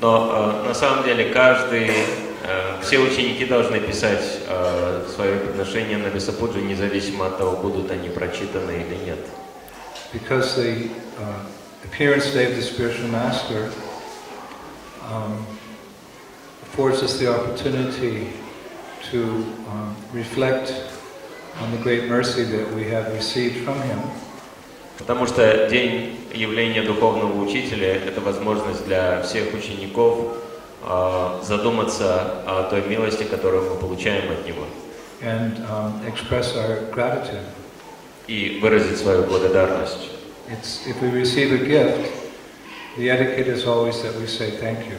Но на самом деле все ученики должны писать свое подношение на весапуджи, независимо от того, будут они прочитаны или нет. Because the appearance day of the spiritual master affords us the opportunity to reflect on the great mercy that we have received from him. Потому что день явления духовного учителя – это возможность для всех учеников задуматься о той милости, которую мы получаем от него. And express our gratitude. И выразить свою благодарность. If we receive a gift, the etiquette is always that we say thank you.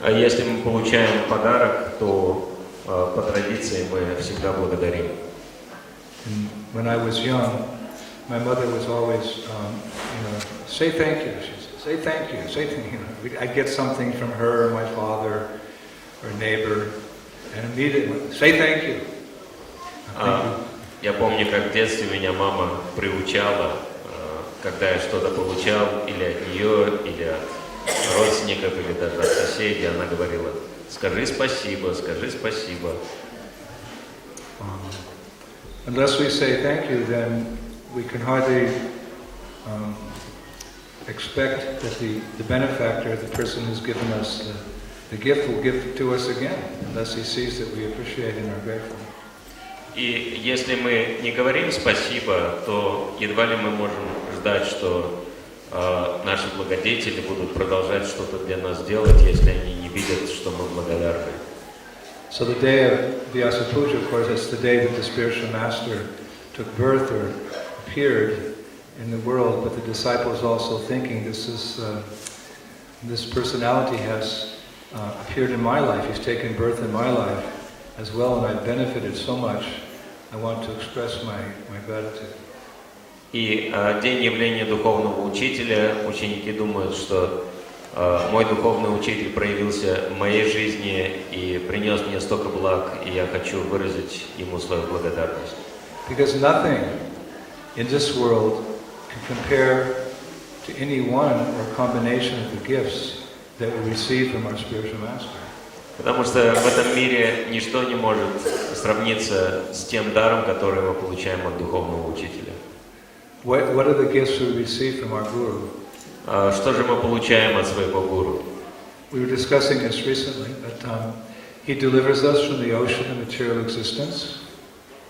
А если мы получаем подарок, то по традиции мы всегда благодарим. And when I was young, my mother was always, say thank you. She said, say thank you, say thank you. I'd get something from her, or my father, or neighbor, and immediately say thank you. Я помню, как в детстве меня мама приучала, когда я что-то получал или от нее, или от родственников, или даже от соседей, она говорила: скажи спасибо, скажи спасибо. Unless we say thank you, then we can hardly expect that the benefactor, the person who's given us the gift, will give to us again, unless he sees that we appreciate and are grateful. И если мы не говорим спасибо, то едва ли мы можем ждать, что наши благодетели будут продолжать что-то для нас делать, если они не видят, что мы благодарны. So the day of Vьяса puja, of course, it's the day that the spiritual master took birth or appeared in the world, but the disciples also thinking this personality has appeared in my life, he's taken birth in my life as well, and I've benefited so much, I want to express my gratitude. И день явления духовного учителя, ученики думают, что мой духовный учитель проявился в моей жизни и принес мне столько благ, и я хочу выразить ему свою благодарность. Because nothing in this world can compare to any one or combination of the gifts that we receive from our spiritual master. Потому что в этом мире ничто не может сравниться с тем даром, который мы получаем от духовного учителя. What are the gifts we receive from our Guru? Что же мы получаем от своего гуру? We were discussing this recently, but he delivers us from the ocean of material existence.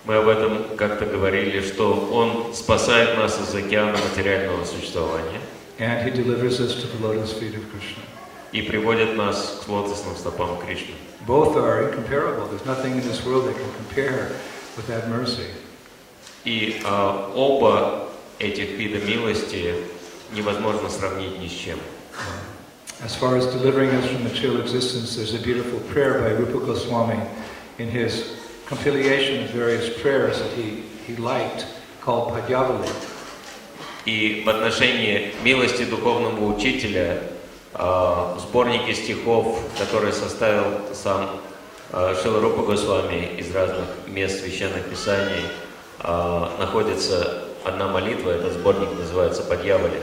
Мы об этом как-то говорили, что он спасает нас из океана материального существования. And he delivers us to the lotus feet of Krishna. И приводит нас к лотосным стопам Кришны. Both are incomparable. There's nothing in this world that can compare with that mercy. И оба этих вида милости невозможно сравнить ни с чем. As far as delivering us from material existence, there's a beautiful prayer by Rupa Goswami in his compilation of various prayers that he liked, called Padyavali. И в отношении милости духовного учителя в сборнике стихов, который составил сам Шрила Рупа Госвами из разных мест священных писаний, находится одна молитва, этот сборник называется «Падьявали».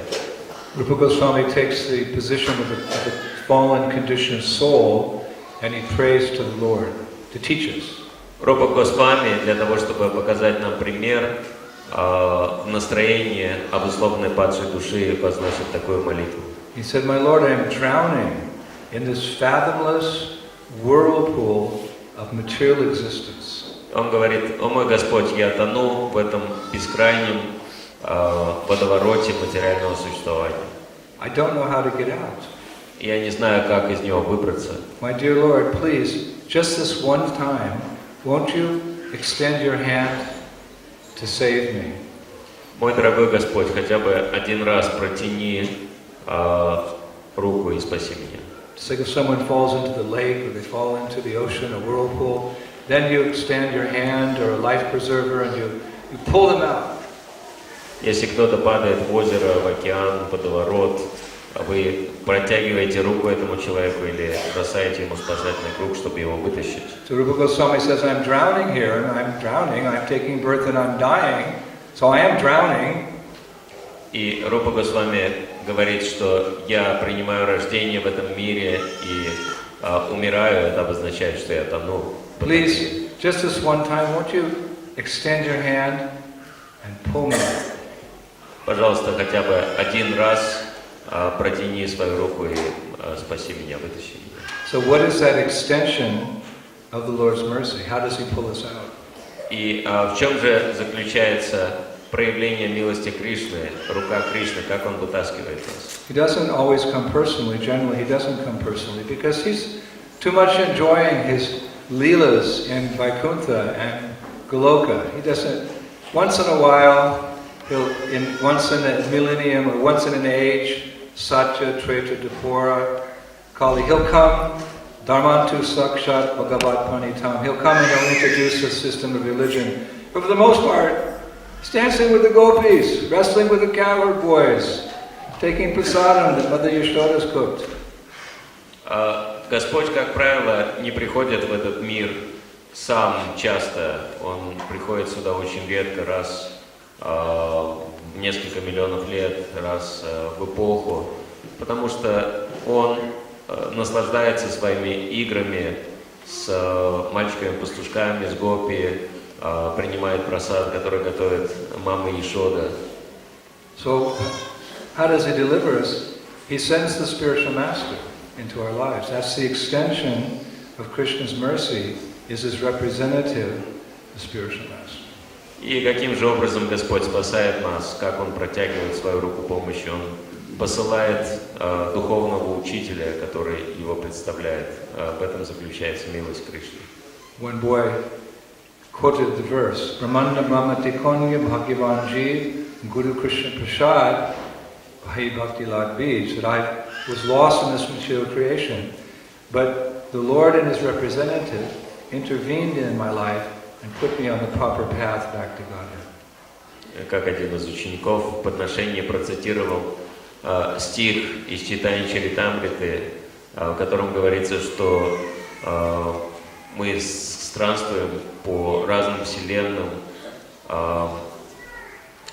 Rupa Goswami takes the position of a fallen conditioned soul and he prays to the Lord, to teach us. Рупа Госвами, для того, чтобы показать нам пример настроения обусловленной падшей души, возносит такую молитву. He said, "My Lord, I am drowning in this fathomless whirlpool of material existence." Он говорит: «О мой Господь, я тону в этом бескрайнем водовороте материального существования. I don't know how to get out. Я не знаю, как из него выбраться. My dear Lord, please, just this one time, won't you extend your hand to save me?" Мой дорогой Господь, хотя бы один раз протяни руку и спаси меня. It's like if someone falls into the lake or they fall into the ocean, a whirlpool, then you extend your hand or a life preserver and you pull them out. Если кто-то падает в озеро, в океан, в водоворот, вы протягиваете руку этому человеку или бросаете ему спасательный круг, чтобы его вытащить. So Rupa Goswami says, I'm drowning here, and I'm drowning, I'm taking birth and I'm dying, so I am drowning. И Рупа Госвами говорит, что я принимаю рождение в этом мире и умираю, это обозначает, что я тону. Please, just this one time, won't you extend your hand and pull me? Пожалуйста, хотя бы один раз протяни свою руку и спаси меня, вытащи меня. So what is that extension of the Lord's mercy? How does He pull us out? И в чем же заключается проявление милости Кришны, рука Кришны, как Он вытаскивает нас? He doesn't always come personally. Generally, He doesn't come personally because He's too much enjoying His leelas in Vaikuntha and Goloka. He doesn't. Once in a while, once in a millennium or once in an age, Satya, Treta, Dvapara, Kali, He'll come. Dharmantu Sakshat Bhagavat Panitam. He'll come and He'll introduce a system of religion. But for the most part, He's dancing with the gopis, wrestling with the cowherd boys, taking prasadam that Mother Yashoda's cooked. Господь, как правило, не приходит в этот мир сам часто. Он приходит сюда очень редко, раз в несколько миллионов лет, раз в эпоху, потому что Он наслаждается своими играми с мальчиками-пастушками, с гопи, принимает прасад, который готовит мама Яшода. So, how does He deliver us? He sends the spiritual master into our lives. That's the extension of Krishna's mercy, is His representative, the spiritual master. И каким же образом Господь спасает нас, как Он протягивает свою руку помощи, Он посылает духовного учителя, который его представляет. В этом заключается милость Кришны. One boy quoted the verse, Brahmanda Brahmati Konya Bhagavan Jeev Guru Krishna Prasad Bhai Bhakti Lad Bij, that I was lost in this material creation, but the Lord and His representative intervened in my life and put me on the proper path back to Godhead. Как один из учеников в подношении процитировал стих из читания Чаритамриты, в котором говорится, что мы странствуем по разным вселенным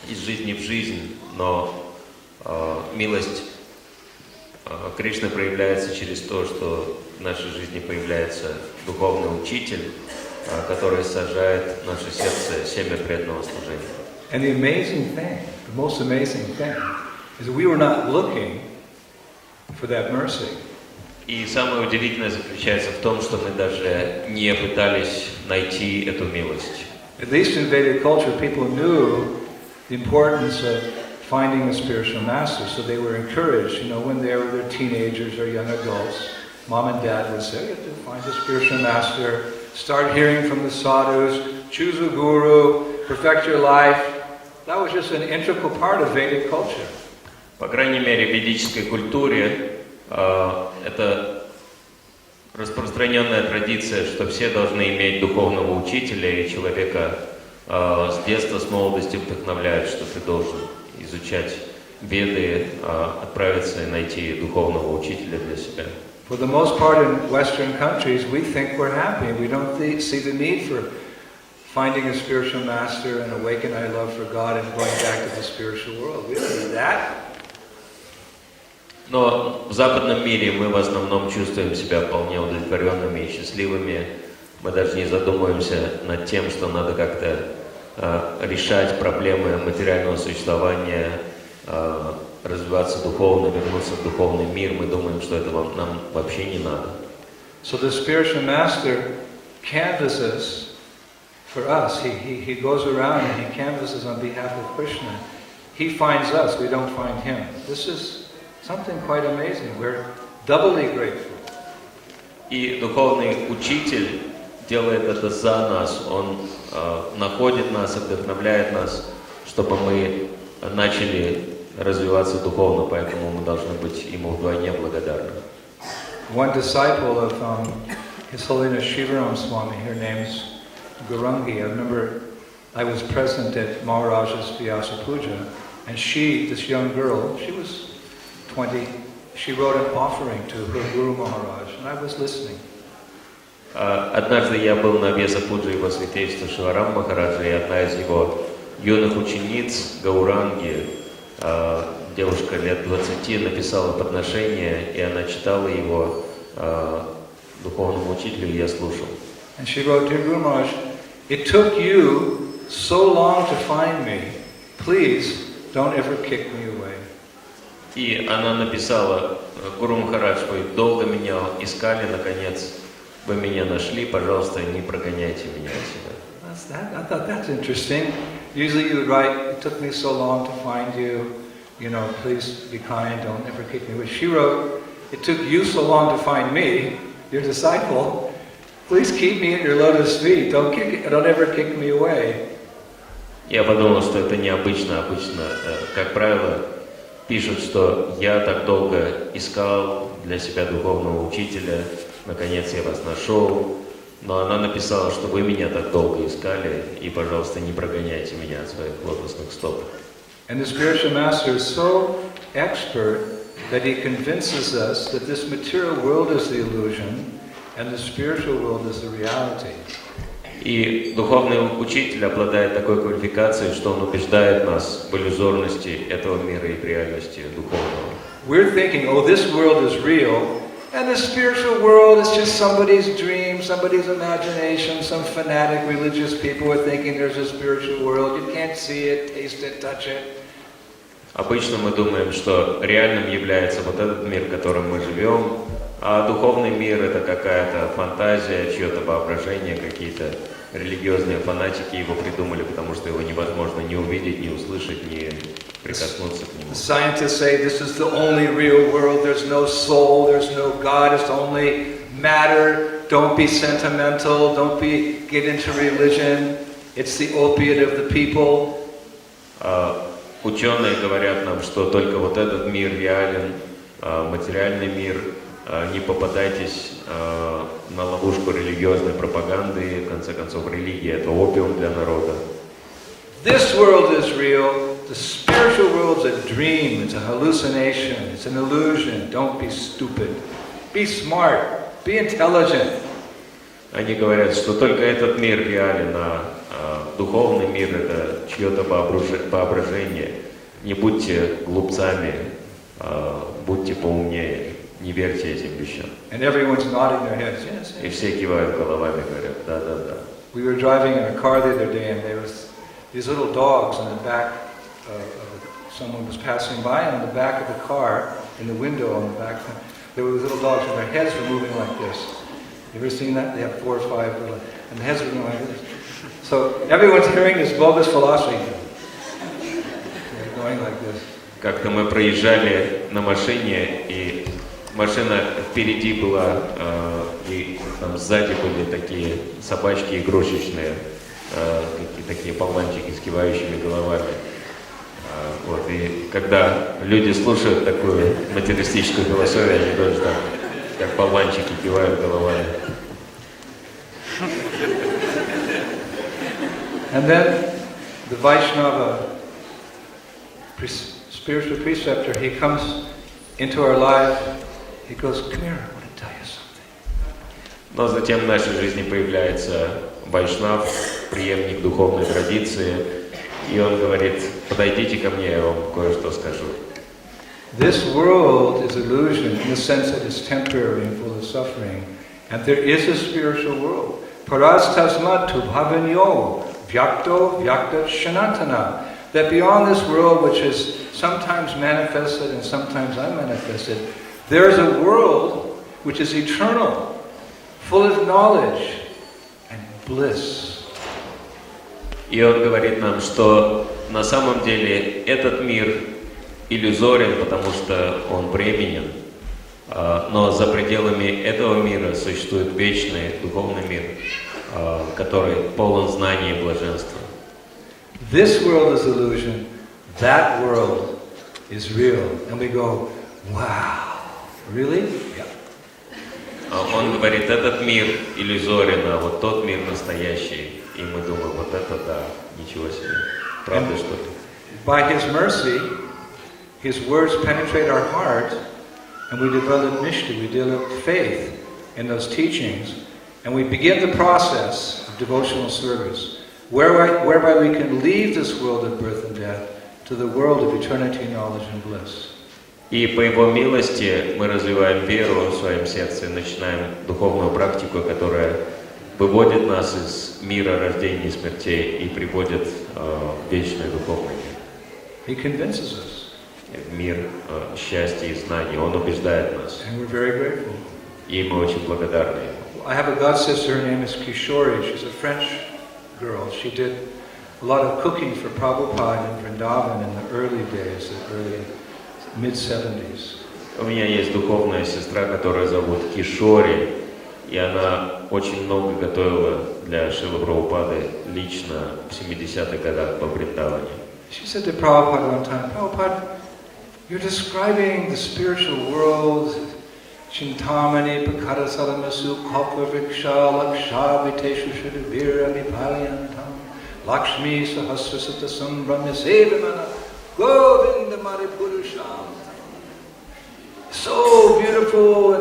из жизни в жизнь, но милость Кришны проявляется через то, что в нашей жизни появляется духовный учитель, который сажает в наше сердце семя преданного служения. And the amazing thing, the most amazing thing, is we were not looking for that mercy. И самое удивительное заключается в том, что мы даже не пытались найти эту милость. At least in Vedic culture, people knew the importance of finding a spiritual master, so they were encouraged, when they were teenagers or young adults, mom and dad would say, you have to find a spiritual master, start hearing from the sadhus, choose a guru, perfect your life. That was just an integral part of Vedic culture. По крайней мере, в ведической культуре это распространенная традиция, что все должны иметь духовного учителя, и человека с детства, с молодости вдохновляют, что ты должен изучать Веды, отправиться и найти духовного учителя для себя. For the most part in Western countries, we think we're happy. We don't see the need for finding a spiritual master and awakening our love for God and going back to the spiritual world. We don't need that. Но в западном мире мы в основном чувствуем себя вполне удовлетворенными и счастливыми. Мы даже не задумываемся над тем, что надо как-то решать проблемы материального существования, развиваться духовно, вернуться в духовный мир. Мы думаем, что этого нам вообще не надо. So the spiritual master canvasses for us. He goes around and he canvasses on behalf of Krishna. He finds us, we don't find him. This is something quite amazing. We're doubly grateful. И духовный учитель делает это за нас. Он находит нас, вдохновляет нас, чтобы мы начали развиваться духовно, поэтому мы должны быть ему вдвойне благодарны. One disciple of His Holiness Shriram Swami, her name's Gurangi. I remember I was present at Maharaj's Vьяса puja, and this young girl, she was 20, she wrote an offering to her Guru Maharaj, and I was listening. Однажды я был на Вьяса пудже его Святейшества Шрилы Махараджа, и одна из его юных учениц, Гауранги, девушка лет 20 написала подношение, и она читала его духовному учителю, и я слушал. And she wrote, "Dear Guru Maharaj, it took you so long to find me. Please don't ever kick me away." И она написала: Гуру Махарадж, вы долго меня искали, наконец вы меня нашли, пожалуйста, не прогоняйте меня отсюда. I thought that's interesting. Usually you would write, "It took me so long to find you. Please be kind, don't ever kick me away." She wrote, "It took you so long to find me, your disciple. Please keep me at your lotus feet. Don't ever kick me away." Я подумал, что это необычно. Обычно, как правило, пишут, что я так долго искал для себя духовного учителя, наконец я вас нашел. Но она написала, что вы меня так долго искали, и, пожалуйста, не прогоняйте меня от своих лотосных стоп. And the spiritual master is so expert that he convinces us that this material world is the illusion, and the spiritual world is the reality. И духовный учитель обладает такой квалификацией, что он убеждает нас в иллюзорности этого мира и в реальности духовного. We're thinking, oh, this world is real, and the spiritual world is just somebody's dream, somebody's imagination, some fanatic religious people are thinking there's a spiritual world. You can't see it, taste it, touch it. Обычно мы думаем, что реальным является вот этот мир, в котором мы живем, а духовный мир — это какая-то фантазия, чье-то воображение, какие-то религиозные фанатики его придумали, потому что его невозможно ни увидеть, ни услышать, ни прикоснуться к нему. Scientists say this is the only real world. There's no soul, there's no God, it's only matter. Don't be sentimental, don't get into religion. It's the opiate of the people. Ученые говорят нам, что только вот этот мир реален, материальный мир. Не попадайтесь на ловушку религиозной пропаганды. В конце концов, религия — это опиум для народа. This world is real. The spiritual world's a dream. It's a hallucination. It's an illusion. Don't be stupid. Be smart. Be intelligent. Они говорят, что только этот мир реален, а духовный мир — это чье-то воображение. Не будьте глупцами, будьте поумнее. Не верьте этим вещам. And everyone's nodding their heads. Yes, yes. И все кивают головами, говорят, да. We were driving in a car the other day, and there was these little dogs in the back. Someone was passing by, and on the back of the car, in the window on the back, there were little dogs, and their heads were moving like this. You ever seen that? They have 4 or 5 little, and the heads were going like this. So everyone's hearing this bogus philosophy. They're going like this. Как-то мы проезжали на машине, и машина впереди была, и там сзади были такие собачки игрушечные, такие болванчики с кивающими головами. Вот, и когда люди слушают такую материалистическую философию, они тоже там, как болванчики, кивают головами. And then the Vaishnava, spiritual preceptor, he comes into our life. He goes, "Come here, I want to tell you something." Но затем в нашей жизни появляется вайшнав, преемник духовной традиции, и он говорит: подойдите ко мне, я вам кое-что скажу. This world is illusion in the sense that it's temporary and full of suffering, and there is a spiritual world. Parastasmatu bhavanyo vyakto vyakta shanatana. That beyond this world, which is sometimes manifested and sometimes unmanifested, there is a world which is eternal, full of knowledge and bliss. И он говорит нам, что на самом деле этот мир иллюзорен, потому что он временен, но за пределами этого мира существует вечный духовный мир, который полон знаний и блаженства. This world is illusion, that world is real. And we go, wow, really? Yeah. Он говорит, этот мир иллюзорен, а вот тот мир настоящий. И мы думаем, вот это да, ничего себе. Правда, что ли? By His mercy, His words penetrate our heart, and we develop nishta, we develop faith in those teachings, and we begin the process of devotional service, whereby we can leave this world of birth and death to the world of eternity, knowledge and bliss. И по Его милости мы развиваем веру в своем сердце и начинаем духовную практику, которая выводит нас из мира рождения и смертей и приводит в вечный духовный мир. He convinces us. Мир счастья и знаний. Он убеждает нас. And we're very grateful. И мы очень благодарны. I have a god sister, her name is Kishori. She's a French girl. She did a lot of cooking for Prabhupada in Vrindavan in the early days, the early mid-70s. У меня есть духовная сестра, которая зовут Кишори, и она очень много готовила для Шрилы Прабхупады лично в 70-х годах по Вриндаване. She said to Prabhupada one time, Prabhupada, you're describing the spiritual world, Chintamani, Pakata Salamasu, Kalpa Vriksha, Laksha, Viteshu Shudavira, Vipalyantam, Lakshmi, Sahasrasata Sambramya, Sevamana, Govinda Maripurusham. So beautiful,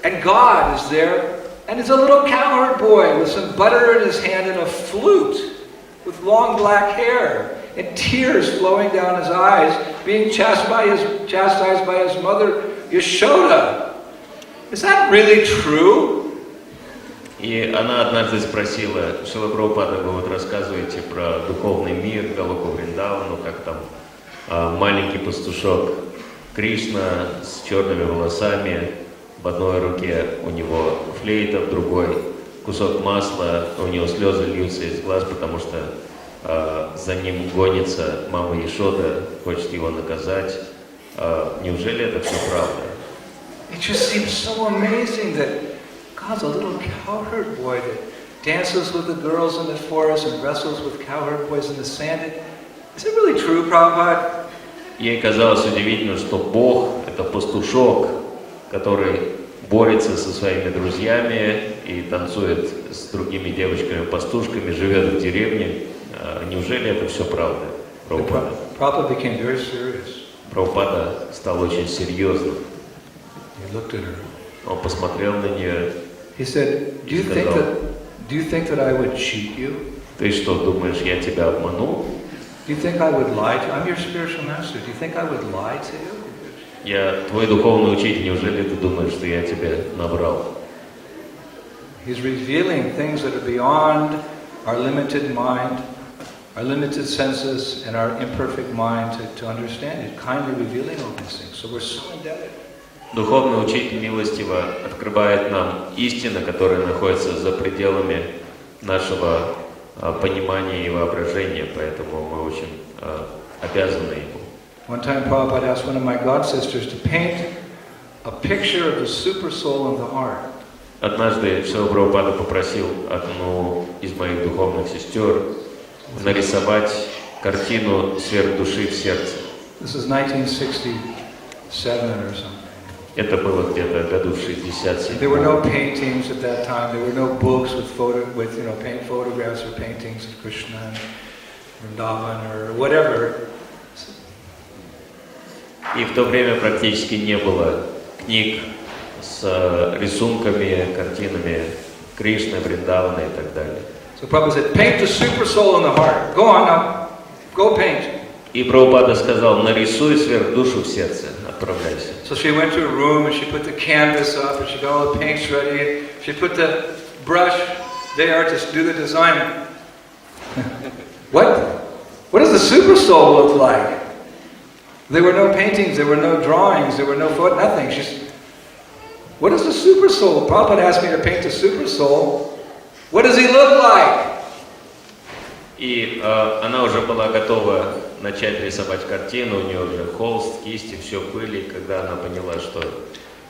and God is there, and it's a little cowherd boy with some butter in his hand and a flute with long black hair. And tears flowing down his eyes, being chastised by his mother, Yashoda. Is that really true? И она однажды спросила, Шрила Прабхупада, вы вот рассказываете про духовный мир, Галоку Вриндавану, как там маленький пастушок Кришна с черными волосами, в одной руке у него флейта, в другой кусок масла, у него слезы льются из глаз, потому что за ним гонится мама Яшода, хочет его наказать. Неужели это все правда? It just seems so amazing that God's a little cowherd boy that dances with the girls in the forest and wrestles with cowherd boys in the sand. Is it really true, Prabhupada? Ей казалось удивительно, что Бог — это пастушок, который борется со своими друзьями и танцует с другими девочками-пастушками, живет в деревне. Неужели это все правда? Prabhupada became very serious. Прабхупада стал очень серьезным. He looked at her. Он посмотрел на нее. He said, "Do you think that I would cheat you? Ты что, думаешь, я тебя обманул? Do you think I would lie to you? I'm your spiritual master. Do you think I would lie to you?" Я твой духовный учитель. Неужели ты думаешь, что я тебе наврал? He's revealing things that are beyond our limited mind, our limited senses, and our imperfect mind to understand it, kindly revealing all these things. So we're so indebted. Духовный учитель милостиво открывает нам истины, которые находятся за пределами нашего понимания и воображения, поэтому мы очень обязаны ему. One time Prabhupada asked one of my god sisters to paint a picture of the super soul in the heart. Однажды Шрила Прабхупада попросил одну из моих духовных сестер нарисовать картину сверхдуши в сердце. This is 1967 or something. Это было где-то году в 67. There were no paintings at that time. There were no books with paint photographs or paintings of Krishna and Vrindavan or whatever. И в то время практически не было книг с рисунками, картинами Кришны, Вриндавана и так далее. So Prabhupada said, paint the super soul in the heart. Go on now, go paint. И Прабхупада сказал, нарисуй сверхдушу в сердце, отправляйся. So she went to a room and she put the canvas up and she got all the paints ready. She put the brush there to do the design. What does the super soul look like? There were no paintings, there were no drawings, there were no nothing. What is the super soul? Prabhupada asked me to paint the super soul. What does he look like? И она уже была готова начать рисовать картину, у нее уже холст, кисти, все были, когда она поняла, что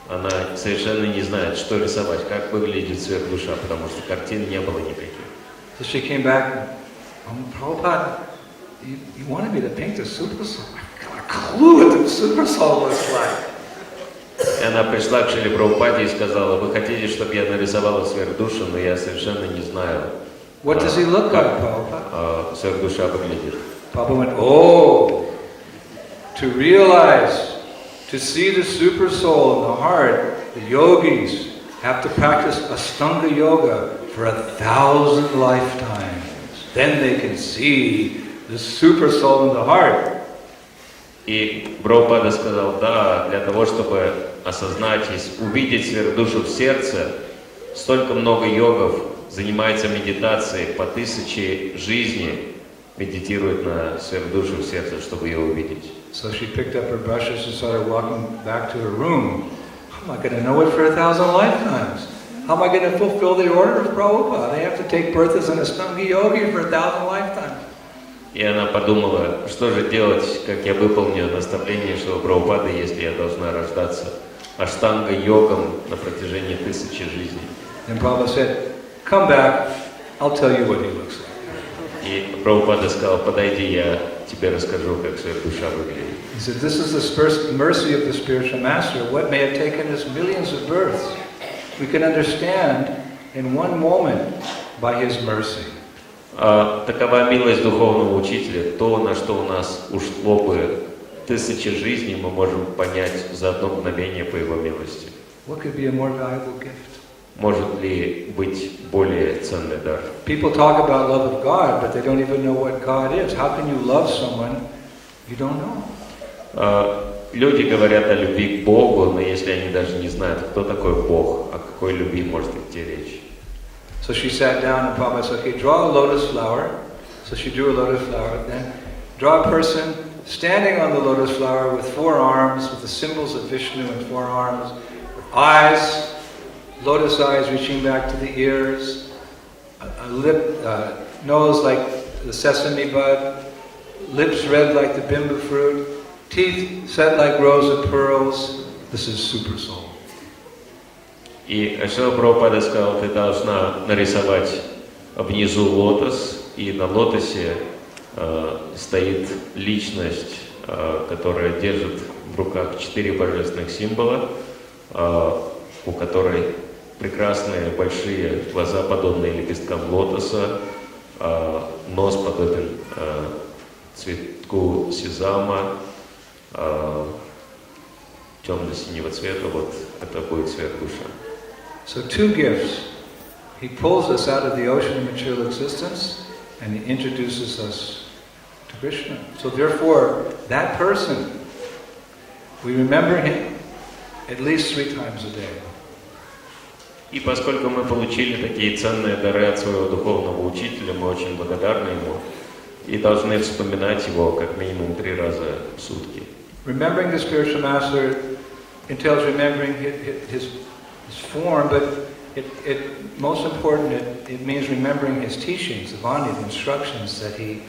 она совершенно не знает, что рисовать, как выглядит сверхдуша, потому что картин не было никаких. So she came back, Prabhupada, you wanted me to paint the super soul. I got a clue what the super soul looks like. И она пришла к Шриле Прабхупаде и сказала, вы хотите, чтобы я нарисовала сверхдушу, но я совершенно не знаю, What does he look like, Prabhupada? Сверхдуша выглядит. Prabhupada went, oh, to realize, to see the super soul in the heart, the yogis have to practice Ashtanga yoga for 1,000 lifetimes. Then they can see the super soul in the heart. И Прабхупада сказал, да, для того, чтобы осознать, увидеть сверхдушу в сердце, столько много йогов занимается медитацией, по 1000 жизней медитирует на сверхдушу в сердце, чтобы ее увидеть. So she picked up her brushes and started walking back to her room. How am I going to know it for 1,000 lifetimes? How am I going to fulfill the order of Prabhupada? They have to take birth as an Ashtanga yogi for 1,000 lifetimes. И она подумала, что же делать, как я выполню наставление Шрилы Прабхупады, если я должна рождаться аштанга-йогом на протяжении 1000 жизней. And Prabhupada said, come back, I'll tell you what he looks like. И Прабхупада сказал, подойди, я тебе расскажу, как сверхдуша выглядит. He said, this is the mercy of the spiritual master. What may have taken us millions of births, we can understand in one moment by his mercy. Такова милость духовного учителя, то, на что у нас ушло бы 1000 жизней, мы можем понять за одно мгновение по его милости. What could be a more valuable gift? Может ли быть более ценный дар? People talk about love of God, but they don't even know what God is. How can you love someone you don't know? Люди говорят о любви к Богу, но если они даже не знают, кто такой Бог, о какой любви может идти речь. So she sat down and Prabhupada said, okay, draw a lotus flower. So she drew a lotus flower. Then draw a person standing on the lotus flower with 4 arms, with the symbols of Vishnu in 4 arms, with eyes, lotus eyes reaching back to the ears, a lip, nose like the sesame bud, lips red like the bimba fruit, teeth set like rows of pearls. This is super soul. И Шрила Прабхупада сказал, ты должна нарисовать внизу лотос, и на лотосе стоит личность, которая держит в руках 4 божественных символа, у которой прекрасные большие глаза, подобные лепесткам лотоса, нос подобен цветку сезама, темно-синего цвета, вот это будет сверхдуша. So 2 gifts. He pulls us out of the ocean of material existence and he introduces us to Krishna. So therefore, that person, we remember him at least 3 times a day. И поскольку мы получили такие ценные дары от своего духовного учителя, мы очень благодарны ему и должны вспоминать его как минимум 3 раза в сутки. Remembering the spiritual master entails remembering his form, but most important, it means remembering his teachings, the Vani, the instructions that he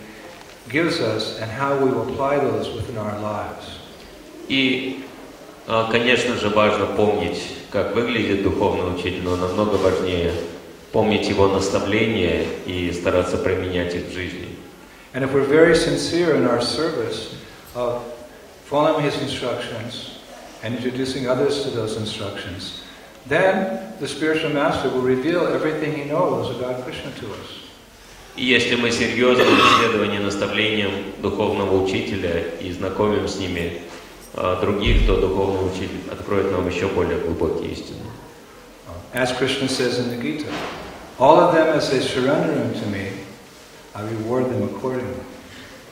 gives us, and how we will apply those within our lives. И, конечно же, важно помнить, как выглядит духовный учитель, но намного важнее помнить его наставления и стараться применять их в жизни. And if we're very sincere in our service of following his instructions and introducing others to those instructions, then the spiritual master will reveal everything he knows about Krishna to us. И если мы серьезны в исследовании наставлениям духовного учителя и знакомим с ними других, то духовный учитель откроет нам еще более глубокие истины. As Krishna says in the Gita, all of them as they surrender unto me, I reward them accordingly.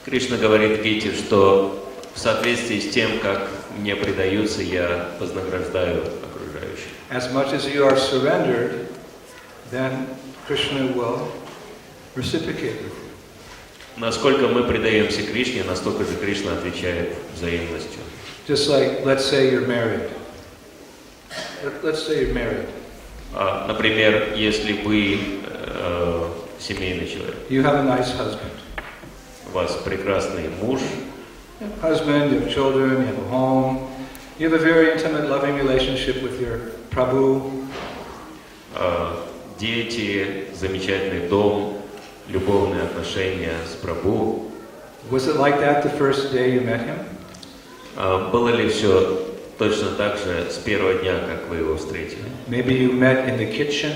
Кришна говорит в Гите, что в соответствии с тем, как мне предаются, я вознаграждаю окружающих. As much as you are surrendered, then Krishna will reciprocate with you. Насколько мы предаемся Кришне, настолько же Кришна отвечает взаимностью. Just like, let's say you're married. Let's say you're married. Например, если вы семейный человек. You have a nice husband. У вас прекрасный муж. You have a husband, you have children, you have a home. You have a very intimate, loving relationship with your Prabhu. Дети, замечательный дом, любовные отношения с Прабху. Was it like that the first day you met him? Было ли все точно так же с первого дня, как вы его встретили? Maybe you met in the kitchen.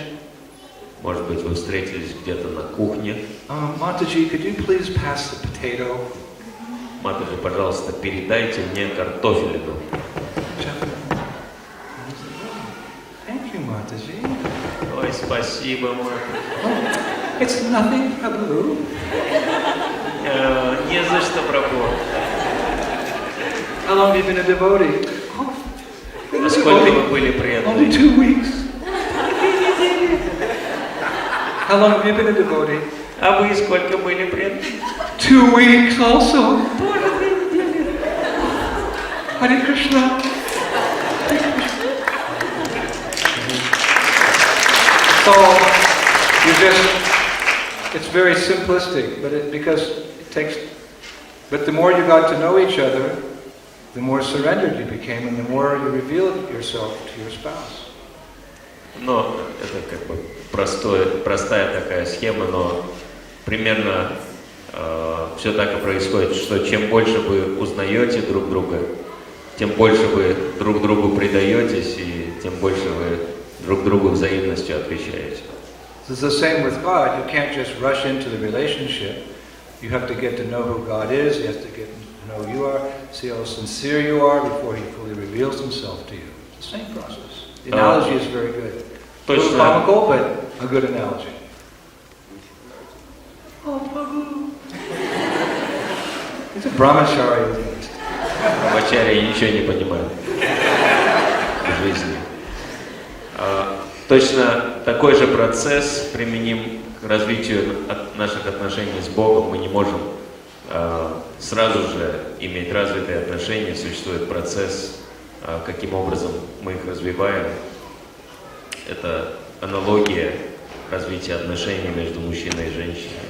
Может быть, вы встретились где-то на кухне. Mataji, could you please pass the potato? Матаджи, пожалуйста, передайте мне картофелину. Thank you, Mataji. Ой, спасибо, Матаджи. It's nothing, Prabhu. Не за что, Прабху. How long have you been a devotee? А сколько вы были преданны? Only 2 weeks. How long have you been a devotee? А вы сколько были преданны? 2 weeks also. Hare Krishna. So you it's very simplistic, but the more you got to know each other, the more surrendered you became, and the more you revealed yourself to your spouse. Но это как бы простая такая схема, но примерно все так и происходит, что чем больше вы узнаете друг друга, тем больше вы друг другу предаетесь, и тем больше вы друг другу взаимностью отвечаете. It's the same with God. You can't just rush into the relationship. You have to get to know who God is. You have to get to know who you are, see how sincere you are before He fully reveals Himself to you. It's the same process. The analogy is very good. A little comical, but a good analogy. It's a brahmachari. Брахмачарьи ничего не понимают в жизни. Точно такой же процесс применим к развитию наших отношений с Богом. Мы не можем сразу же иметь развитые отношения. Существует процесс, каким образом мы их развиваем. Это аналогия развития отношений между мужчиной и женщиной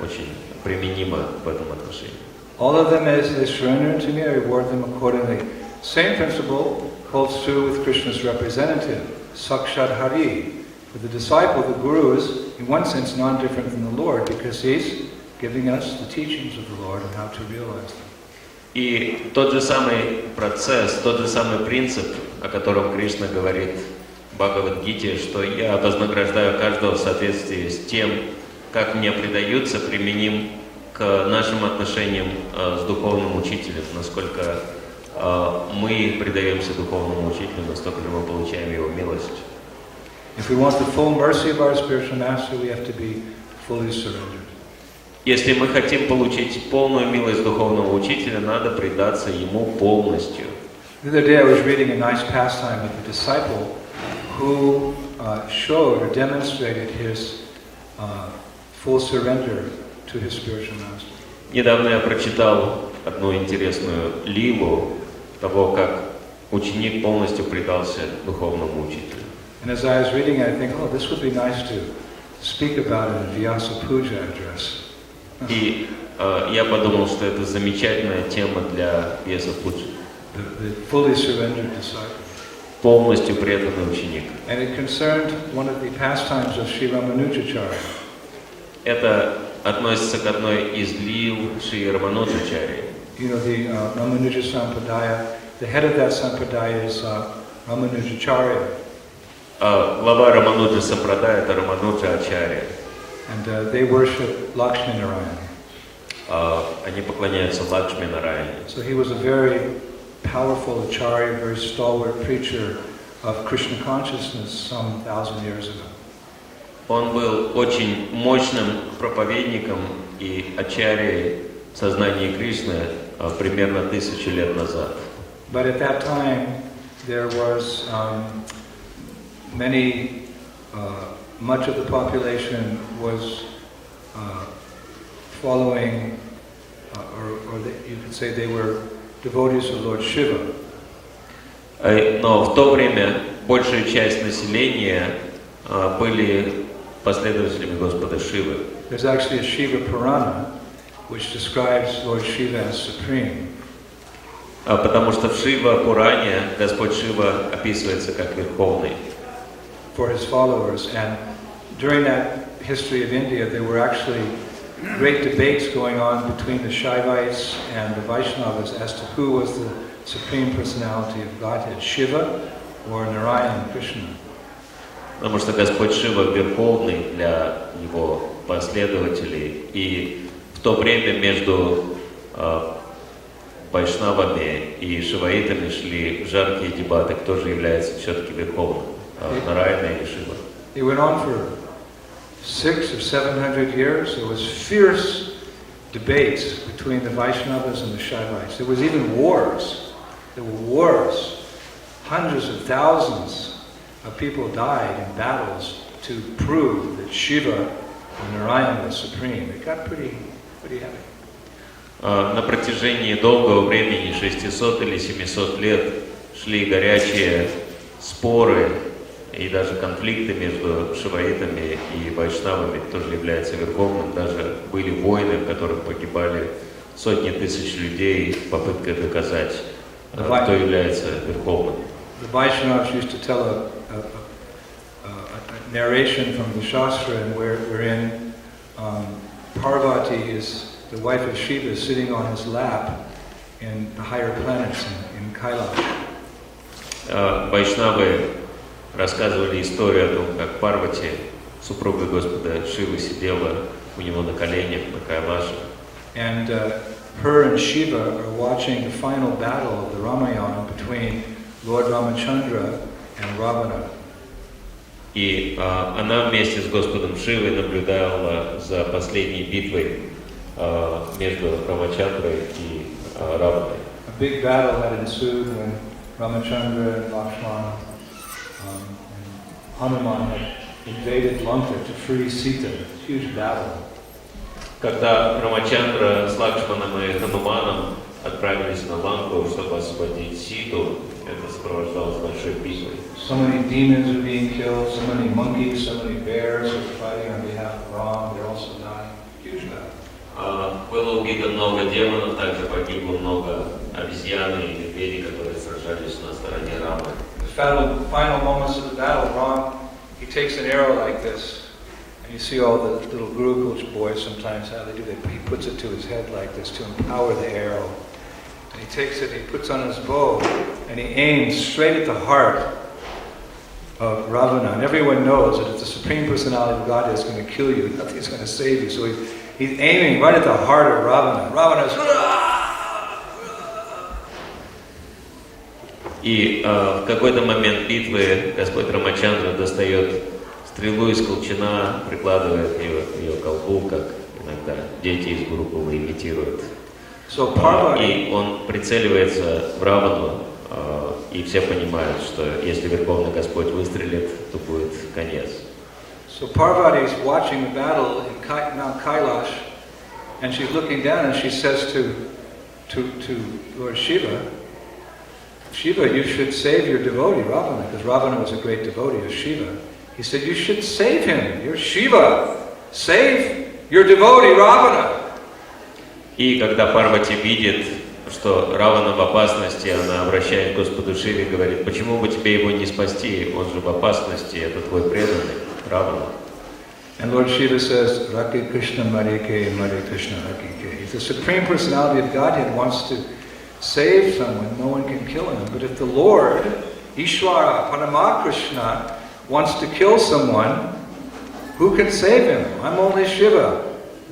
очень применима в этом отношении. All of them, as they surrender to me, I reward them accordingly. Same principle holds true with Krishna's representative, Sakshat Hari. For the disciple, the Guru is, in one sense, non-different than the Lord, because he's giving us the teachings of the Lord and how to realize them. И тот же самый процесс, тот же самый принцип, о котором Кришна говорит в Бхагавад-гите, что я вознаграждаю каждого в соответствии с тем, как мне предаются, применим к нашим отношениям с духовным учителем. Насколько мы предаемся духовному учителю, настолько же мы получаем его милость. If we want the full mercy of our spiritual master, we have to be fully surrendered. Если мы хотим получить полную милость духовного учителя, надо предаться ему полностью. The other day I was reading a nice pastime of a disciple who showed or demonstrated his full surrender to his spiritual master. Недавно я прочитал одну интересную лилу того, как ученик полностью предался духовному учителю. And as I was reading, I think, oh, this would be nice to speak about it in Vьяса puja address. И я подумал, что это замечательная тема для Вьяса пуджи. The fully surrendered disciple. Полностью преданный ученик. And it concerned one of the pastimes of Sri Ramanujacharya. Это относится к одной из лил Шри Рамануджачарьи. You know, the Ramanuja Sampradaya, the head of that Sampradaya is Ramanujacharya. Глава Рамануджа Сампрадая — это Рамануджа Ачарья. And they worship Lakshmi Narayana. Они поклоняются Лакшми Нараяне. So he was a very powerful acharya, very stalwart preacher of Krishna consciousness some 1,000 years ago. Он был очень мощным проповедником и ачарьей сознания Кришны примерно 1000 лет назад. But at that time, there was much of the population was following, or you could say they were devotees of Lord Shiva. Но в то время большая часть населения были последователями Господа Шивы. There's actually a Shiva Purana which describes Lord Shiva as supreme. Потому что в Шива Пуране Господь Шива описывается как Верховный. For his followers, and during that history of India, there were actually great debates going on between the Shaivites and the Vaishnavas as to who was the supreme personality of Godhead, Shiva or Narayana, Krishna. Потому что Господь Шива Верховный для его последователей, и в то время между вайшнавами и шиваитами шли жаркие дебаты, кто же является все-таки Верховным, Нараяна или Шива. It went on for 600 or 700 years. There was fierce debates between the Vaishnavas and the Shaivites. There was even wars. There were wars. Hundreds of thousands of people died in battles to prove that Shiva and Narayana was supreme. It got pretty heavy. На протяжении долгого времени, 600 или 700 лет, шли горячие споры и даже конфликты между шиваитами и вайшнавами, кто же является верховным. Даже были войны, в которых погибали сотни тысяч людей в попытке доказать, кто является верховным. The Vaishnavas used to tell a narration from the Shastra wherein Parvati is the wife of Shiva sitting on his lap in the higher planets in Kailash. Вайшнавы рассказывали историю о том, как Парвати, супруга Господа Шивы, сидела у него на коленях на Кайлаше. And her and Shiva are watching the final battle of the Ramayana between Lord Ramachandra and Ravana. И она вместе с Господом Шивой наблюдала за последней битвой между Рамачандрой и Раваной. A big battle had ensued when Ramachandra and Lakshmana and Hanuman had invaded Lanka to free Sita. Huge battle. Когда Рамачандра с Лакшманом и Хануманом отправились на Ланку, чтобы освободить Ситу, это сопровождалось большой битвой. So many demons are being killed, so many monkeys, so many bears are fighting on behalf of Ram. They're also dying. Huge battle. Было убито много демонов, также погибло много обезьян и медведей, которые сражались на стороне Рамы. The final moments of the battle, Ram, he takes an arrow like this, and you see all the little Gurukul boys sometimes how they do that. He puts it to his head like this to empower the arrow. And he takes it, he puts on his bow, and he aims straight at the heart of Ravana. And everyone knows that if the Supreme Personality of God is going to kill you, nothing's going to save you. So he's aiming right at the heart of Ravana. Ravana's... И в какой-то момент битвы Господь Рамачандра достает стрелу из колчана, прикладывает ее к колбу, как иногда дети из Гурукула имитируют. И он прицеливается в Равану, и все понимают, что если Верховный Господь выстрелит, то будет конец. So Parvati is watching the battle in Mount Kailash, and she's looking down, and she says to Lord Shiva, Shiva, you should save your devotee, Ravana, because Ravana was a great devotee of Shiva. He said, you should save him. You're Shiva. Save your devotee, Ravana. И когда Парвати видит, что Равана в опасности, она обращает к Господу Шиве и говорит, почему бы тебе его не спасти? Он же в опасности, это твой преданный, Равана. And Lord Shiva says, Rake Krishna Marike, Mare Krishna Rakike. If the Supreme Personality of Godhead wants to save someone, no one can kill him. But if the Lord, Ishvara, Paramakrishna, wants to kill someone, who can save him? I'm only Shiva.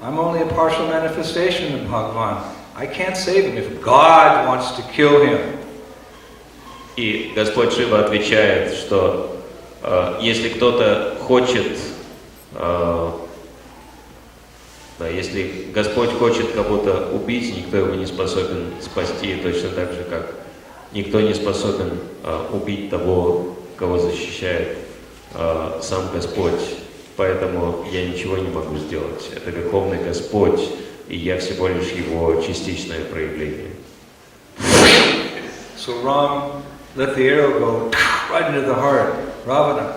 I'm only a partial manifestation of Bhagavan. I can't save him if God wants to kill him. И Господь Шива отвечает, что если кто-то хочет, если Господь хочет кого-то убить, никто его не способен спасти, точно так же, как никто не способен убить того, кого защищает сам Господь. Поэтому я ничего не могу сделать. Это Верховный Господь, и я всего лишь его частичное проявление. So Ram let the arrow go right into the heart. Ravana.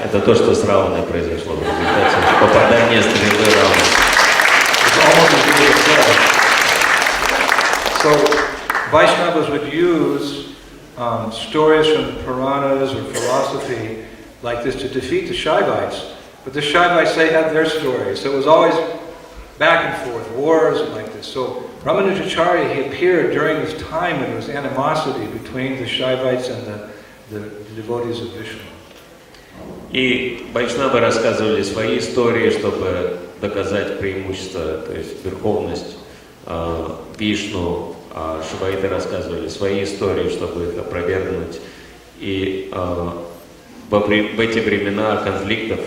Это то, что с Раваной произошло в результате попадания стрелы Раваны. So Vaishnavas would use stories from the Puranas or philosophy like this to defeat the Shaivites. But the Shaivites, they had their stories. So it was always back and forth, wars like this. So Ramanujacharya, he appeared during this time when there was animosity between the Shaivites and the devotees of Vishnu. И вайшнавы рассказывали свои истории, чтобы доказать преимущество, то есть верховность Вишну. Шиваиты рассказывали свои истории, чтобы их опровергнуть. И в эти времена конфликтов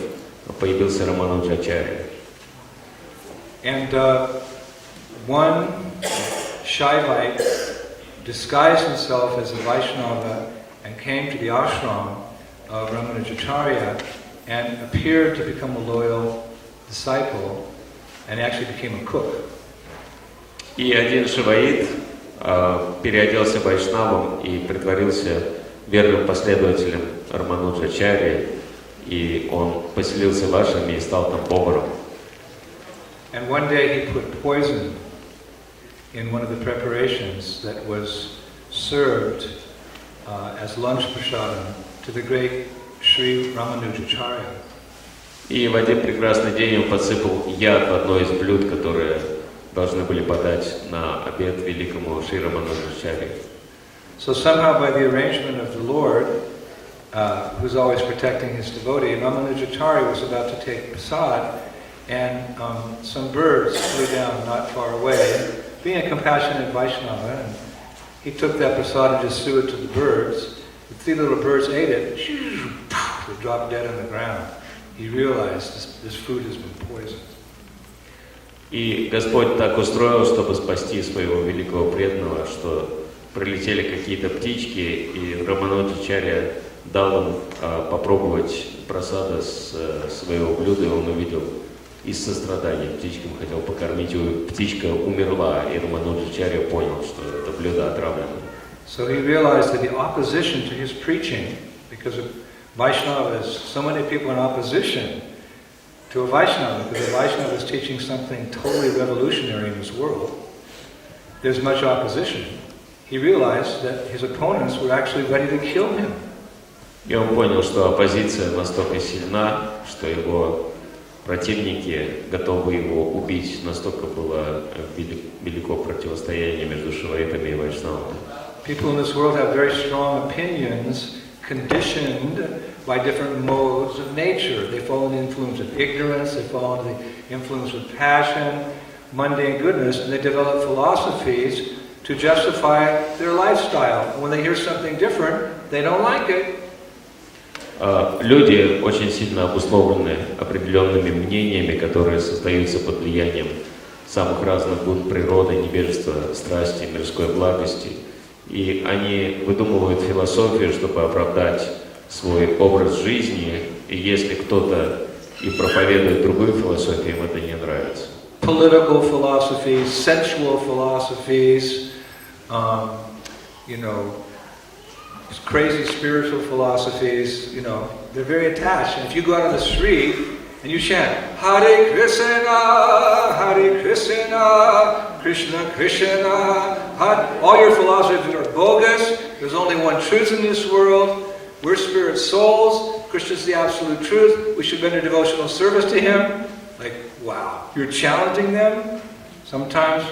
появился Рамануджачарья. And one Shaivite disguised himself as a Vaishnava and came to the ashram of Ramanujacharya and appeared to become a loyal disciple and actually became a cook. И один шиваит переоделся вайшнавом и притворился верным последователем Рамануджачарьи, и он поселился в ашраме и стал там поваром. And one day he put poison in one of the preparations that was served as lunch prasadam to the great Sri Ramanujacharya. И в один прекрасный день он подсыпал яд в одно из блюд, которые должны были подать на обед великому Шри Рамануджачарье. So somehow by the arrangement of the Lord, who's always protecting his devotee, Ramanujacharya was about to take prasad, and some birds flew down not far away. Being a compassionate Vaishnava, and he took that prasad and just threw it to the birds. The three little birds ate it. They dropped dead on the ground. He realized this food has been poisoned. И Господь так устроил, чтобы спасти своего великого преданного, что прилетели какие-то птички, и Рамануджачарья дал им попробовать просада с своего блюда, и он увидел из сострадания птичкам хотел покормить, и птичка умерла, и Рамануджачарья понял, что это блюдо отравлено. So he realized that the opposition to his preaching, because of Vaishnavas, so many people in opposition to a Vaishnava, because a Vaishnava is teaching something totally revolutionary in this world, there's much opposition. He realized that his opponents were actually ready to kill him. И он понял, что оппозиция настолько сильна, что его противники готовы его убить. Настолько было велико противостояние между шиваитами и вайшнавами. People in this world have very strong opinions, conditioned by different modes of nature. They fall under the influence of ignorance, they fall under the influence of passion, mundane goodness, and they develop philosophies to justify their lifestyle. And when they hear something different, they don't like it. Люди очень сильно обусловлены определенными мнениями, которые создаются под влиянием самых разных гун природы, невежества, страсти, мирской благости. И они выдумывают философию, чтобы оправдать свой образ жизни, и если кто-то и проповедует другую философию, им это не нравится. Political philosophies, sensual philosophies, crazy spiritual philosophies, they're very attached. And if you go out on the street and you chant, Hare Krishna, Krishna Krishna, all your philosophies are bogus. There's only one truth in this world. We're spirit souls. Krishna's the absolute truth. We should render devotional service to him. Like, wow, you're challenging them? Sometimes.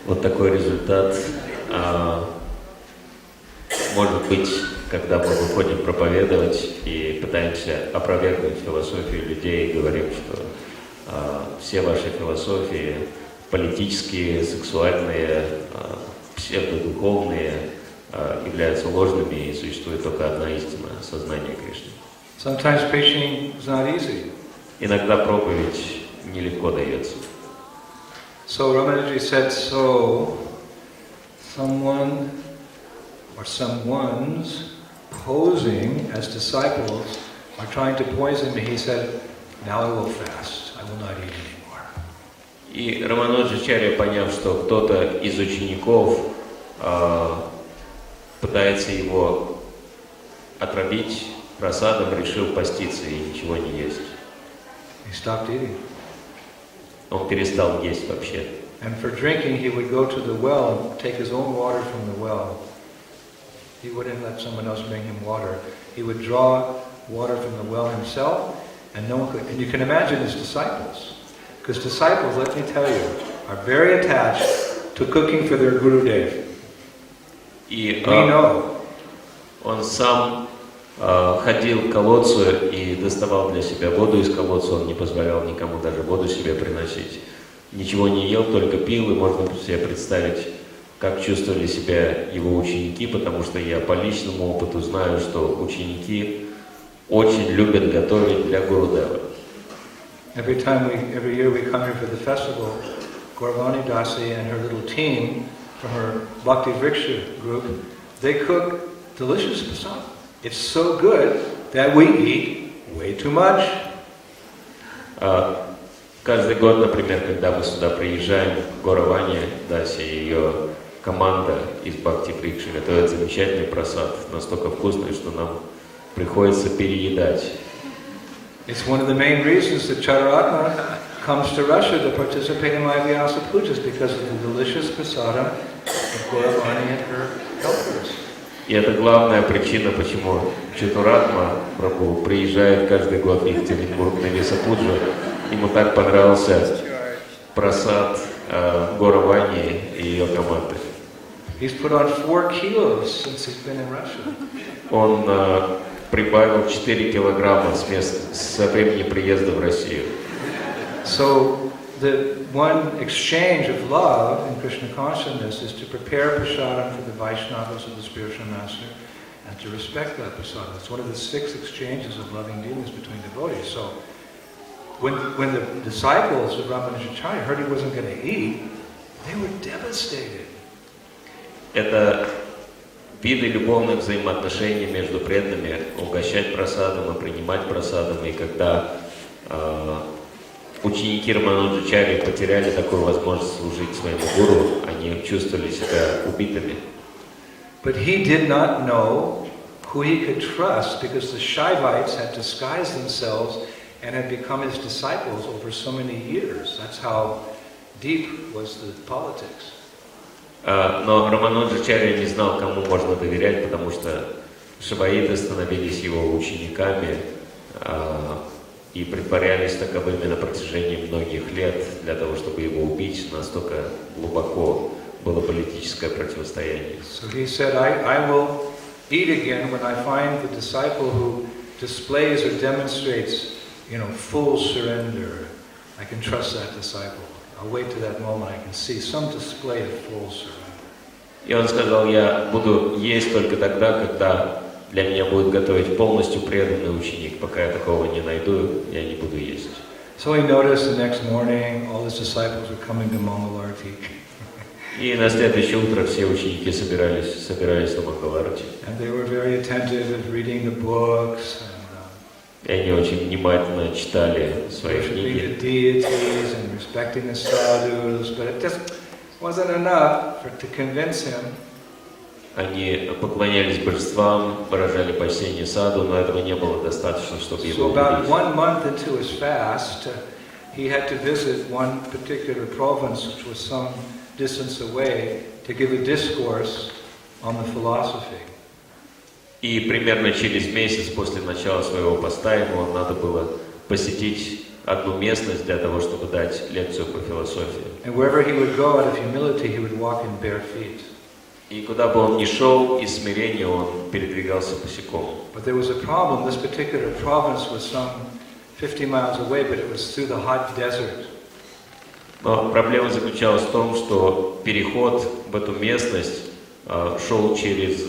Вот такой результат может быть, когда мы выходим проповедовать и пытаемся опровергнуть философию людей, говорим, что все ваши философии политические, сексуальные, псевдодуховные являются ложными, и существует только одна истина — сознание Кришны. Sometimes preaching is not easy. Иногда проповедь нелегко дается. So Ramanuji said, someone or someone's posing as disciples are trying to poison me. He said, now I will fast. I will not eat anymore. И Рамануджачарья, поняв, что кто-то из учеников пытается его отравить просадом, решил поститься и ничего не есть. He stopped eating. Он перестал есть вообще. And for drinking, he would go to the well and take his own water from the well. He wouldn't let someone else bring him water. He would draw water from the well himself, and no one could. And you can imagine his disciples, because disciples, let me tell you, are very attached to cooking for their Guru Dev. И We know. он сам ходил к колодцу и доставал для себя воду из колодца, он не позволял никому даже воду себе приносить. ничего не ел, только пил, и можно себе представить, как чувствовали себя его ученики, потому что я по личному опыту знаю, что ученики очень любят готовить для Гурудева. Every year we come here for the festival, Gauravani Dasi and her little team from her Bhakti Vriksha group, they cook delicious prasad. It's so good that we eat way too much. Каждый год, например, когда мы сюда приезжаем, Гауравани Даси и ее команда из Бхакти Врикши готовят замечательный прасад, настолько вкусный, что нам приходится переедать. It's one of the main reasons that Chaturanga comes to Russia to participate in my Vьяса pujas, because of the delicious prasadam of Gauravani and her helpers. И это главная причина, почему Чатуратма Прабху приезжает каждый год в Екатеринбург на Вьяса пуджу. Ему так понравился прасад Гауравани и ее команды. He's put on 4 kilos since he's been in Russia. Он прибавил 4 килограмма со времени приезда в Россию. So the one exchange of love in Krishna consciousness is to prepare prasadam for the Vaishnavas of the spiritual master and to respect that prasadam. It's one of the 6 exchanges of loving dealings between devotees. So when the disciples of Ramanujacharya heard he wasn't going to eat, they were devastated. Это виды любовных взаимоотношений между преданными, угощать прасадом и принимать прасадом. И когда ученики Рамануджачарьи потеряли такую возможность служить своему гуру, они чувствовали себя убитыми. But he did not know who he could trust, because the Shaivites had disguised themselves and had become his disciples over so many years. That's how deep was the politics. Но Рамануджачарья не знал, кому можно доверять, потому что шиваиты становились его учениками и притворялись таковыми на протяжении многих лет для того, чтобы его убить. Настолько глубоко было политическое противостояние. So he said, I will eat again when I find the disciple who displays or demonstrates, full surrender. I can trust that disciple. I'll wait to that moment I can see some display of full surrender. И он сказал, я буду есть только тогда, когда для меня будет готовить полностью преданный ученик. Пока я такого не найду, я не буду есть. So he noticed the next morning all his disciples were coming to Mangalarti. И на следующее утро все ученики собирались на Мангаларти. And they were very attentive at reading the books. И они очень внимательно читали свои книги. The deities and respecting the sadhus, but it just wasn't enough to convince him. Они поклонялись божествам, выражали почтение саду, но этого не было достаточно, чтобы его убедить. So about 1 month into his fast, he had to visit one particular province, which was some distance away, to give a discourse on the philosophy. И примерно через месяц после начала своего поста ему надо было посетить одну местность для того, чтобы дать лекцию по философии. And wherever he would go, out of humility, he would walk in bare feet. И куда бы он ни шел, из смирения он передвигался босиком. But there was a problem. This particular province was some 50 miles away, but it was through the hot desert. Но проблема заключалась в том, что переход в эту местность шел через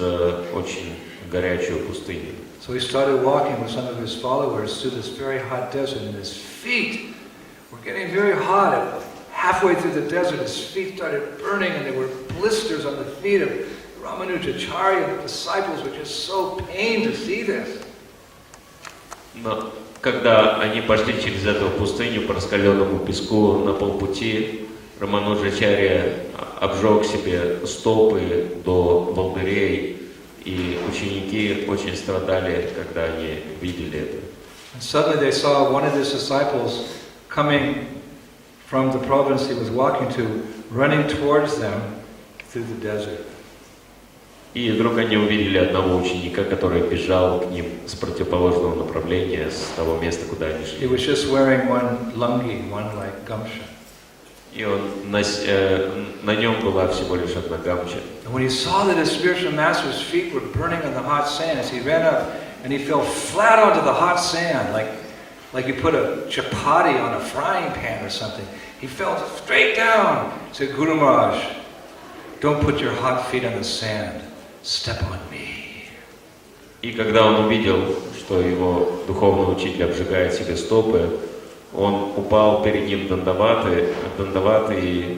очень горячую пустыню. So he started walking with some of his followers through this very hot desert, and his feet were getting very hot. Halfway through the desert, his feet started burning, and there were blisters on the feet of Ramanujacharya, and the disciples were just so pained to see this. Но когда они пошли через эту пустыню по раскаленному песку на полпути, Рамануджачарья обжег себе стопы до волдырей, и ученики очень страдали, когда они видели это. And suddenly they saw one of his disciples coming from the province he was walking to, running towards them through the desert. И вдруг они увидели одного ученика, который бежал к ним с противоположного направления, с того места, куда они шли. He was just wearing one lungi, one like gamsha. И он на нем была всего лишь одна гамча. And when he saw that his spiritual master's feet were burning on the hot sands, he ran up and he fell flat onto the hot sand, like like you put a chapati on a frying pan or something. He fell straight down. He said, Guru Maharaj, don't put your hot feet on the sand. Step on me. И когда он увидел, что его духовный учитель обжигает себе стопы, он упал перед ним дандаваты, и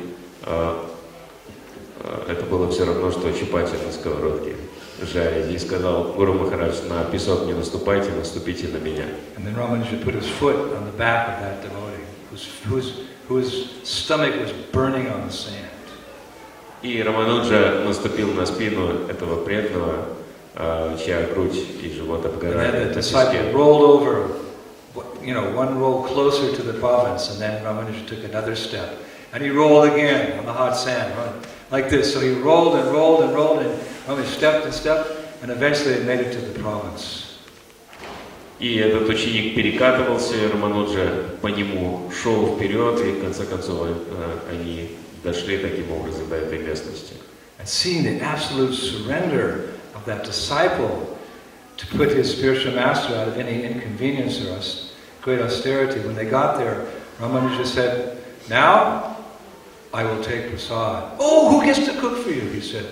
это было все равно, что чапати на сковородке жарить. И сказал: Гуру Махарадж, на песок не наступайте, наступите на меня. And then Ramanuja put his foot on the back of that devotee, whose stomach was burning on the sand. И Рамануджа наступил на спину этого преданного, чья грудь и живот обгорали. And then the disciple rolled over, one roll closer to the province, and then Ramanuja took another step. And he rolled again on the hot sand, like this. So he rolled and rolled and rolled, and Ramanuja stepped and stepped, and eventually they made it to the province. И этот ученик перекатывался, Рамануджа по нему шел вперед, и в конце концов они дошли таким образом до этой местности. And seeing the absolute surrender of that disciple to put his spiritual master out of any inconvenience or great austerity, when they got there, Ramanuja said, now I will take prasad. Oh, who gets to cook for you? He said,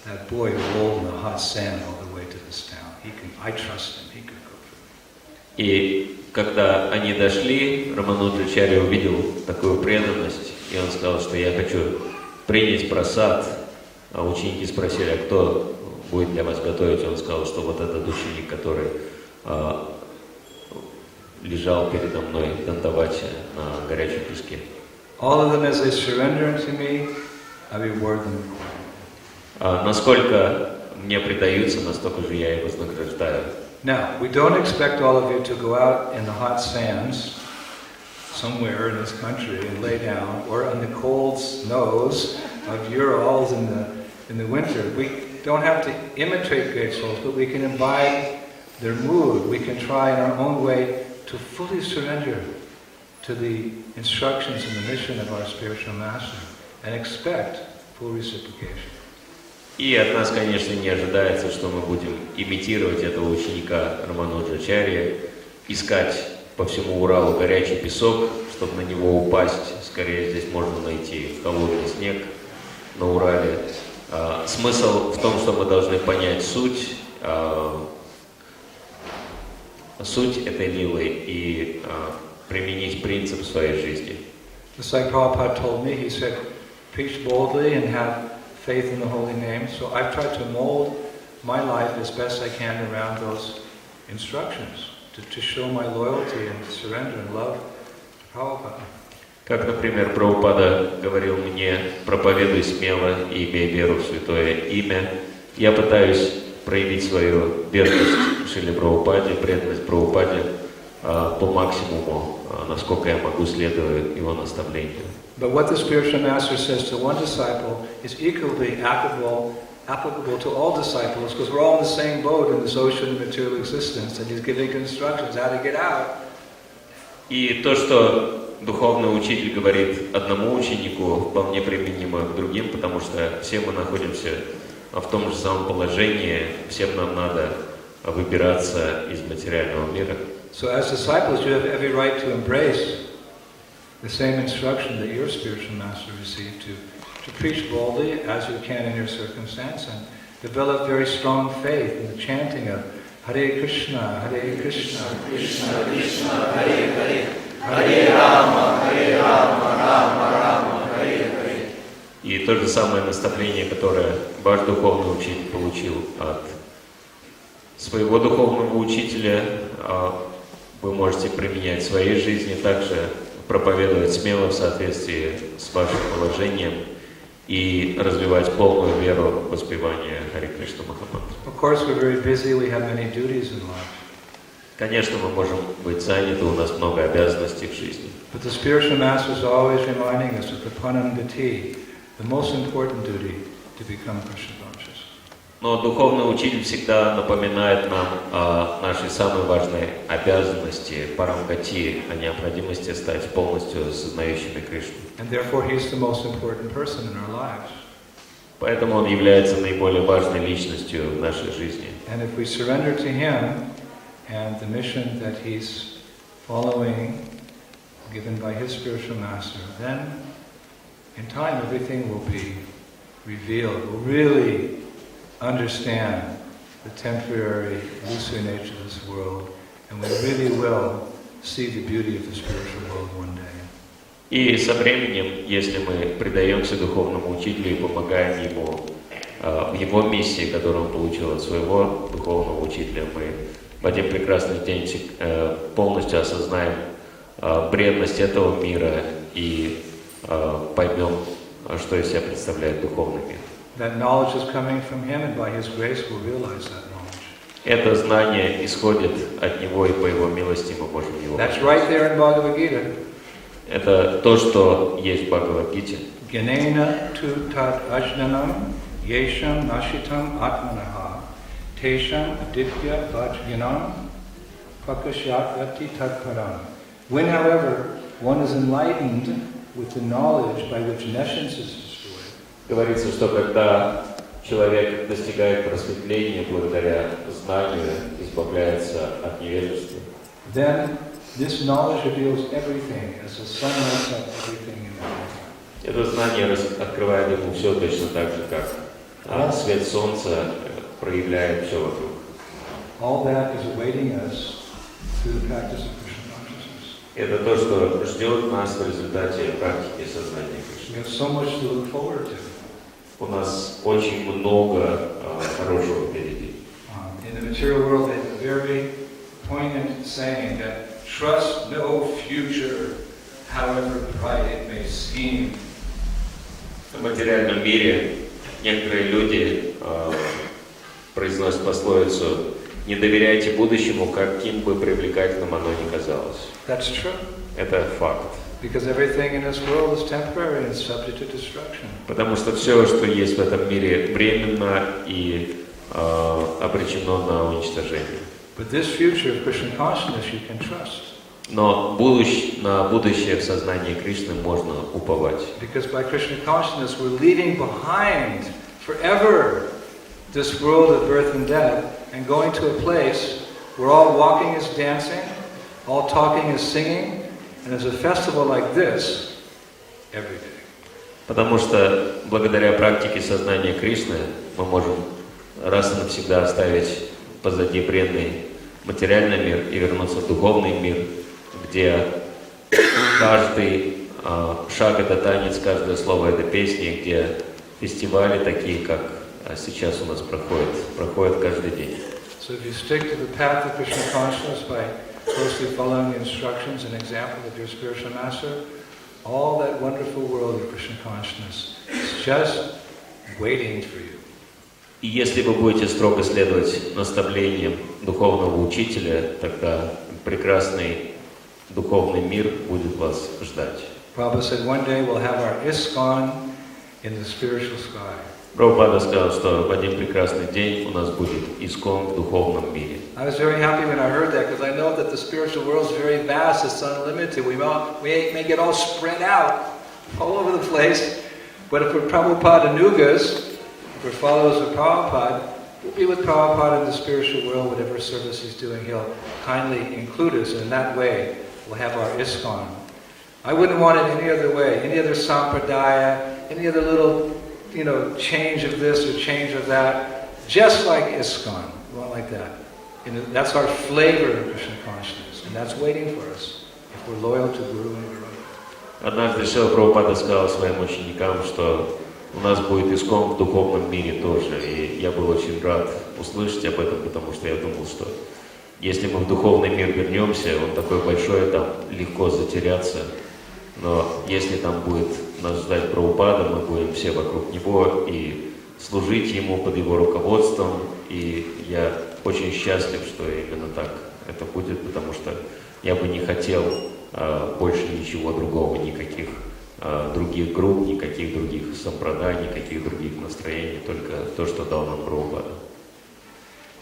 that boy who rolled in the hot sand all the way to this town. I trust him, he can cook for me. И когда они дошли, Рамануджачарья увидел такую преданность, и он сказал, что я хочу принять прасад. А ученики спросили, а кто будет для вас готовить? Он сказал, что вот этот ученик, который лежал передо мной в дандавате на горячем песке. All of them, as they surrender unto me, I reward them. Насколько мне предаются, настолько же я и вознаграждаю. Now, we don't expect all of you to go out in the hot sands somewhere in this country and lay down, or on the cold snows of Urals in the winter. We don't have to imitate great souls, but we can imbibe their mood. We can try in our own way to fully surrender to the instructions and the mission of our spiritual master and expect full reciprocation. И от нас, конечно, не ожидается, что мы будем имитировать этого ученика Рамануджачарьи, искать по всему Уралу горячий песок, чтобы на него упасть. Скорее, здесь можно найти холодный снег на Урале. Смысл в том, что мы должны понять суть этой лилы и применить принцип в своей жизни. Just like Prabhupada told me, he said, preach boldly and have faith in the holy name. So I've tried to mold my life as best I can around those instructions, to show my loyalty and surrender and love to Prabhupada. Как, например, Прабхупада говорил мне: проповедуй смело и имей веру в святое имя. Я пытаюсь проявить свою верность Шриле Прабхупаде, преданность Прабхупаде по максимуму, насколько я могу, следуя его наставлению. But what the spiritual master says to one disciple is equally applicable to all disciples, because we're all in the same boat in this ocean of material existence, and he's giving instructions how to get out. И то, что духовный учитель говорит одному ученику, вполне применимо к другим, потому что все мы находимся в том же самом положении, всем нам надо выбираться из материального мира. So as disciples, you have every right to embrace the same instruction that your spiritual master received, to preach boldly as you can in your circumstance, and develop very strong faith in the chanting of Hare Krishna, Hare Krishna, Krishna Krishna, Hare Hare, Hare Rama, Rama Rama, Hare Hare. И то же самое наставление, которое ваш духовный учитель получил от своего духовного учителя, вы можете применять в своей жизни, также проповедовать смело в соответствии с вашим положением и развивать полную веру в воспевание Харе Кришна Махамантры. Of course, we're very busy. We have many duties in life. Конечно, мы можем быть заняты, у нас много обязанностей в жизни. But the spiritual master is always reminding us of the panamgati, the most important duty, to become Krishna conscious. Но духовный учитель всегда напоминает нам о нашей самой важной обязанности, парамгати, о необходимости стать полностью осознающими Кришну. And therefore, he is the most important person in our lives. Поэтому он является наиболее важной личностью в нашей жизни. And if we surrender to him and the mission that he's following, given by his spiritual master, then in time everything will be revealed. We'll really understand the temporary, illusory nature of this world, and we really will see the beauty of the spiritual world one day. И со временем, если мы предаемся духовному учителю и помогаем ему в его миссии, которую он получил от своего духовного учителя, мы в один прекрасный день полностью осознаем бренность этого мира и поймем, что из себя представляет духовный мир. That knowledge is coming from him, and by his grace we'll realize that knowledge. Это знание исходит от него, и по его милости мы можем его That's познать. right there in Bhagavad Gita. Это то, что есть в Бхагавад-гите. Gyanena tu tat ajnanam yesham nashitam atmanaha tesham aditya vajnanam prakashyati tat param. When, however, one is enlightened with the knowledge by which nescience is destroyed, Говорится, что когда человек достигает просветления благодаря знанию, избавляется от невежества, then this knowledge reveals everything as the sun lights up everything in the world. это знание открывает ему все точно так же, как свет солнца проявляет все вокруг. All that is awaiting us through the practice of Krishna consciousness. Это то, что ждет нас в результате практики сознания We Кришны. have so much to look forward to. У нас очень много хорошего впереди. In the material world, they have a very poignant saying that trust no future, however bright it may seem. В материальном мире некоторые люди произносят пословицу: не доверяйте будущему, каким бы привлекательным оно ни казалось. That's true, Это факт. because everything in this world is temporary and subject to destruction. Потому что все, что есть в этом мире, временно и обречено на уничтожение. But this future of Krishna consciousness you can trust. Но на будущее в сознании Кришны можно уповать. Because by Krishna consciousness we're leaving behind forever this world of birth and death and going to a place where all walking is dancing, all talking is singing, and there's a festival like this every day. Потому что благодаря практике сознания Кришны мы можем раз и навсегда оставить позади бренный материальный мир и вернуться в духовный мир, где каждый шаг это танец, каждое слово это песни, где фестивали такие, как сейчас у нас проходят каждый день. So if you stick to the path of Krishna consciousness by closely following the instructions and example of your spiritual master, all that wonderful world of Krishna consciousness is just waiting for you. И если вы будете строго следовать наставлениям духовного учителя, тогда прекрасный духовный мир будет вас ждать. Prabhupada said one day we'll have our ISKCON in the spiritual sky. Прабхупада сказал, что в один прекрасный день у нас будет искон в духовном мире. I was very happy when I heard that because I know that the spiritual world is very vast, it's unlimited. We may get all spread out all over the place, but if we're Prabhupada Nugas, if we're followers of Prabhupada, we'll be with Prabhupada in the spiritual world, whatever service he's doing, he'll kindly include us, and in that way we'll have our ISKCON. I wouldn't want it any other way, any other sampradaya, any other little, change of this or change of that, just like ISKCON, we want like that. And that's our flavor of Krishna consciousness, and that's waiting for us if we're loyal to Guru and Guru. Однажды Шрила Прабхупада сказал своим ученикам, что у нас будет искон в духовном мире тоже. И я был очень рад услышать об этом, потому что я думал, что если мы в духовный мир вернемся, он такой большой, там легко затеряться. Но если там будет нас ждать Прабхупада, мы будем все вокруг него и служить ему под его руководством. И я очень счастлив, что именно так это будет, потому что я бы не хотел больше ничего другого, никаких других групп, никаких других сампрадай, никаких других настроений, только то, что дал нам Прабхупада.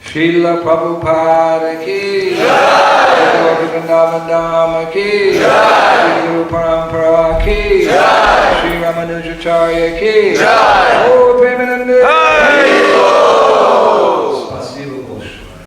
Шрила Прабхупада ки Jai, Vrindavan ки Jai, Guru Parampara ки Jai, Shri Ramanujacharya ки Jai, Oh Premanande